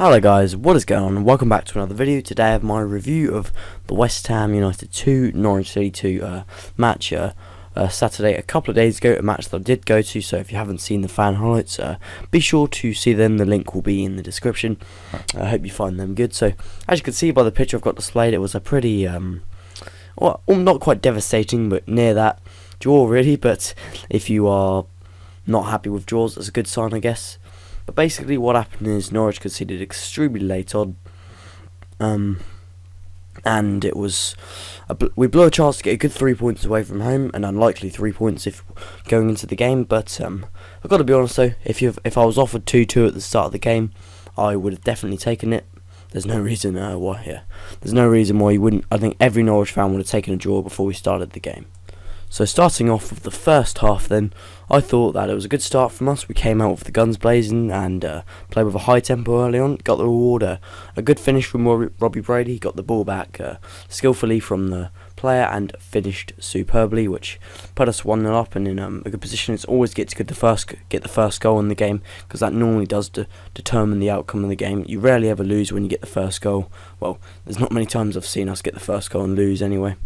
Hello guys, what is going on? Welcome back to another video. Today I have my review of the West Ham United 2, Norwich City 2 match Saturday a couple of days ago, a match that I did go to, so if you haven't seen the fan highlights, be sure to see them. The link will be in the description. I hope you find them good. So as you can see by the picture I've got displayed, it was a pretty, well, not quite devastating, but near that draw really, but if you are not happy with draws, that's a good sign, I guess. But basically what happened is Norwich conceded extremely late on, and it was we blew a chance to get a good 3 points away from home, an unlikely 3 points if going into the game. But I've got to be honest though, if I was offered 2-2 at the start of the game, I would have definitely taken it. There's no reason there's no reason why you wouldn't. I think every Norwich fan would have taken a draw before we started the game. So starting off with the first half then, I thought that it was a good start from us. We came out with the guns blazing and played with a high tempo early on. Got the reward, a good finish from Robbie Brady. Got the ball back skillfully from the player and finished superbly, which put us 1-0 up and in a good position. It's always good to get the first goal in the game, because that normally does determine the outcome of the game. You rarely ever lose when you get the first goal. Well, there's not many times I've seen us get the first goal and lose anyway.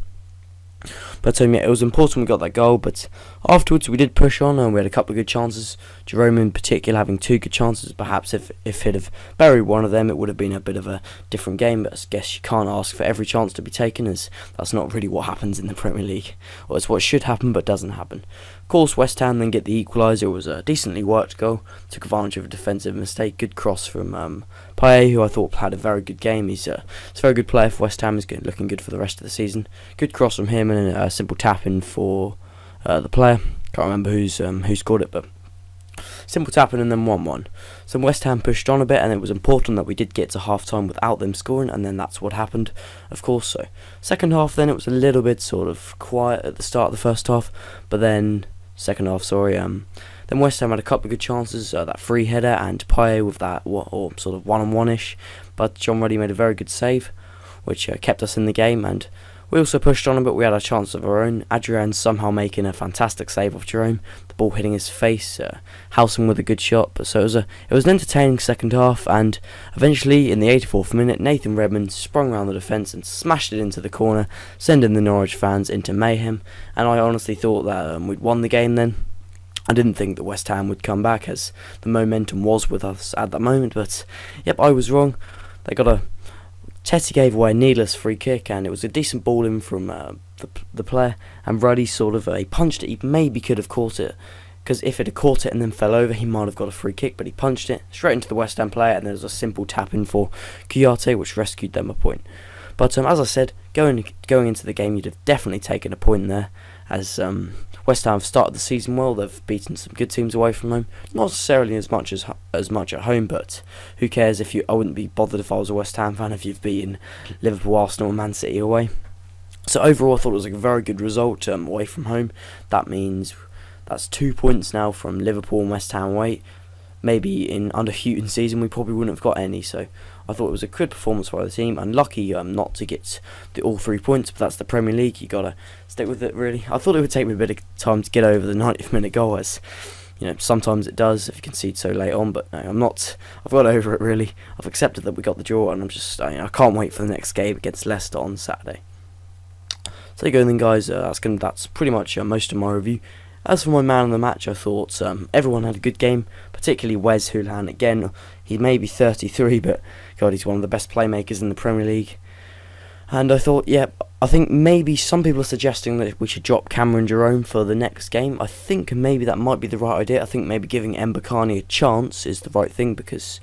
But yeah, it was important we got that goal. But afterwards we did push on, and we had a couple of good chances. Jerome in particular having 2 good chances. Perhaps if he'd have buried one of them, it would have been a bit of a different game. But I guess you can't ask for every chance to be taken, as that's not really what happens in the Premier League. Well, it's what should happen but doesn't happen. Of course, West Ham then get the equaliser. It was a decently worked goal. Took advantage of a defensive mistake. Good cross from Payet, who I thought had a very good game. He's a very good player for West Ham. He's looking good for the rest of the season. Good cross from him and a simple tap in for the player. Can't remember who scored it, but simple tap in and then 1-1. So West Ham pushed on a bit, and it was important that we did get to half time without them scoring, and then that's what happened, of course. So second half then, it was a little bit sort of quiet at the start of the first half, but then then West Ham had a couple of good chances, that free header and Payet with that sort of one-on-one-ish, but John Ruddy made a very good save, which kept us in the game. And we also pushed on a bit. We had a chance of our own. Adrian somehow making a fantastic save off Jerome, the ball hitting his face, Howson with a good shot. But so it was an entertaining second half, and eventually in the 84th minute, Nathan Redmond sprung around the defence and smashed it into the corner, sending the Norwich fans into mayhem. And I honestly thought that we'd won the game then. I didn't think that West Ham would come back, as the momentum was with us at that moment. But yep, I was wrong. Tetty gave away a needless free kick, and it was a decent ball in from the player, and Ruddy he punched it. He maybe could have caught it, because if it had caught it and then fell over, he might have got a free kick, but he punched it straight into the West Ham player, and there was a simple tap in for Kouyaté, which rescued them a point. But as I said, going into the game, you'd have definitely taken a point there, as West Ham have started the season well. They've beaten some good teams away from home, not necessarily as much at home, but who cares? I wouldn't be bothered if I was a West Ham fan if you've beaten Liverpool, Arsenal and Man City away. So overall I thought it was a very good result away from home. That means that's 2 points now from Liverpool and West Ham away. Maybe in under Houghton's season we probably wouldn't have got any, so I thought it was a good performance by the team. Unlucky not to get all 3 points, but that's the Premier League. You gotta stick with it, really. I thought it would take me a bit of time to get over the 90th minute goal, as sometimes it does if you concede so late on. But no, I've got over it, really. I've accepted that we got the draw, and I'm just I can't wait for the next game against Leicester on Saturday. So there you go then, guys. That's pretty much most of my review. As for my man of the match, I thought everyone had a good game, particularly Wes Hoolahan. Again, he may be 33, but God, he's one of the best playmakers in the Premier League. And I thought, I think maybe some people are suggesting that we should drop Cameron Jerome for the next game. I think maybe that might be the right idea. I think maybe giving Mbakani a chance is the right thing, because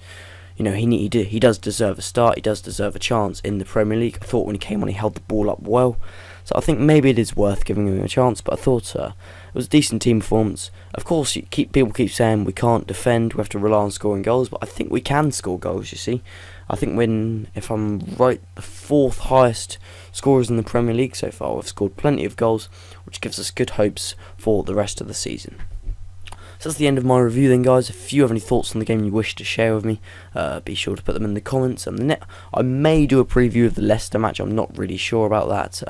he does deserve a start. He does deserve a chance in the Premier League. I thought when he came on, he held the ball up well. So I think maybe it is worth giving him a chance, but I thought it was a decent team performance. Of course, people keep saying we can't defend, we have to rely on scoring goals, but I think we can score goals, you see. I think if I'm right, the 4th highest scorers in the Premier League so far. We've scored plenty of goals, which gives us good hopes for the rest of the season. So that's the end of my review then, guys. If you have any thoughts on the game you wish to share with me, be sure to put them in the comments. I may do a preview of the Leicester match. I'm not really sure about that.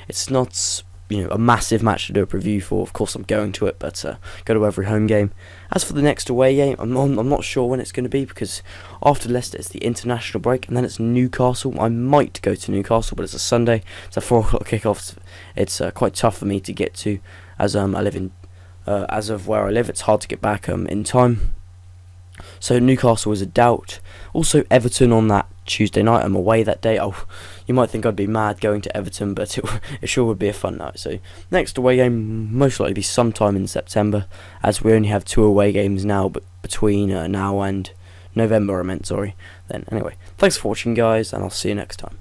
It's not a massive match to do a preview for. Of course, I'm going to it, but go to every home game. As for the next away game, I'm not sure when it's going to be, because after Leicester it's the international break, and then it's Newcastle. I might go to Newcastle, but it's a Sunday. It's a 4 o'clock kickoff. It's quite tough for me to get to, as I live in. As of where I live, it's hard to get back in time. So Newcastle is a doubt. Also Everton on that Tuesday night. I'm away that day. Oh, you might think I'd be mad going to Everton, but it sure would be a fun night. So next away game most likely be sometime in September, as we only have 2 away games now, but between now and November, Then anyway, thanks for watching, guys, and I'll see you next time.